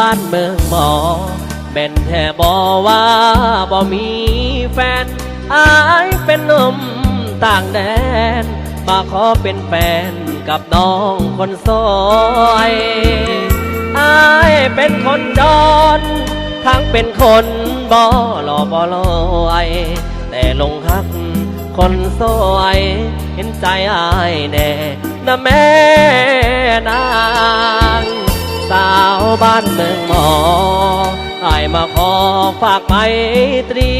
บ้านเมืองหมอแม่นแท้บ่ว่าบ่มีแฟนอายเป็นหนุ่มต่างแดนมาขอเป็นแฟนกับน้องคนสวยอายเป็นคนจนทั้งเป็นคนบ่หล่อบ่รวยแต่ลงรักคนสวยเห็นใจอายแน่นะแม่นางสาวบ้านเมืองหมออายมาขอฝากไมตรี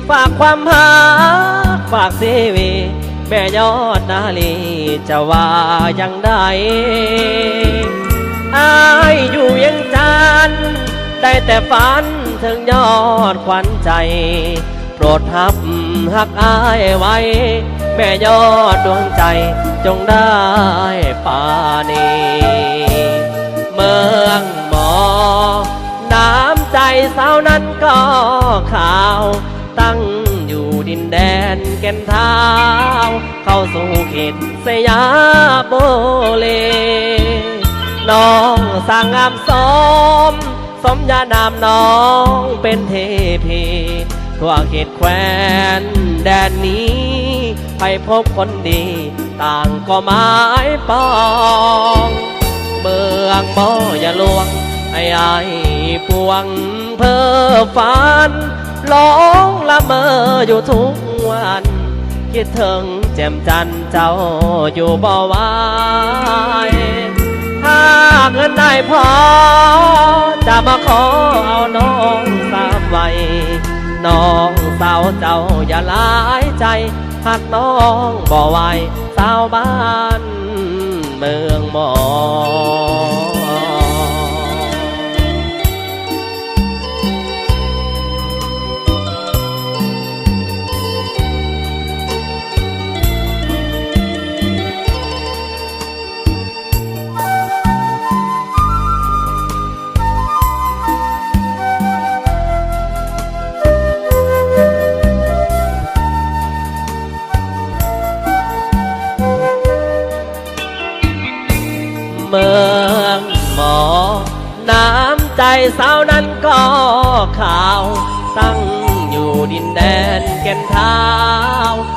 ฝากความรักฝากชีวิตแม่ยอดนาลีจะว่ายังได้อายอยู่ยังจันได้แต่ฝันถึงยอดขวัญใจโปรดทับหักอายไว้แม่ยอดดวงใจจงได้ปานีเมืองหมอน้ำใจสาวนั้นก็ขาวตั้งอยู่ดินแดนแก่นเท้าเข้าสู่เขตสยามโบเลน้องสร้างงามสมญานามน้องเป็นเทพีทั่วเขตแคว้นแดนนี้ให้พบคนดีต่างก็หมายปองเมืองบ่อย่าลวงให้อายปวงเพ้อฝันร้องละเมออยู่ทุกวันคิดถึงแจ่มจันเจ้าอยู่บ่ไหวถ้าเงินได้พอจะมาขอเอาน้องสามไว้น้องสาวเจ้าอย่าหลายใจหากน้องบ่ไหวสาวบ้านเมืองหมอเมืองหมอน้ำใจสาวนั้นก็ขาวตั้งอยู่ดินแดนแก่นเท้า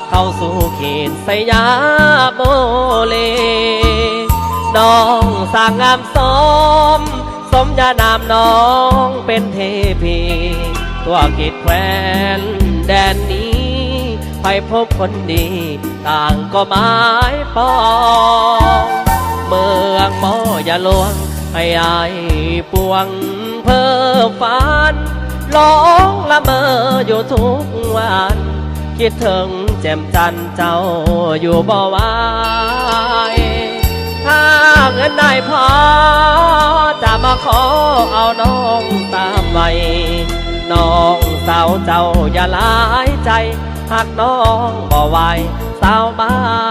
เข้าสู่เขตสยามโบเลน้องสร้างงามสมญานามน้องเป็นเทพีตัวเขตแคว้นแดนนี้ไปพบคนดีต่างก็หมายปองเมืองหมออย่าลวงให้อายปวงเพ้อฝันร้องละเมออยู่ทุกวันคิดถึงแจ่มจันเจ้าอยู่บ่ไหวถ้าเงินได้พอจะมาขอเอาน้องตามไว้น้องสาวเจ้าอย่าหลายใจหากน้องบ่ไหวสาวบ้าน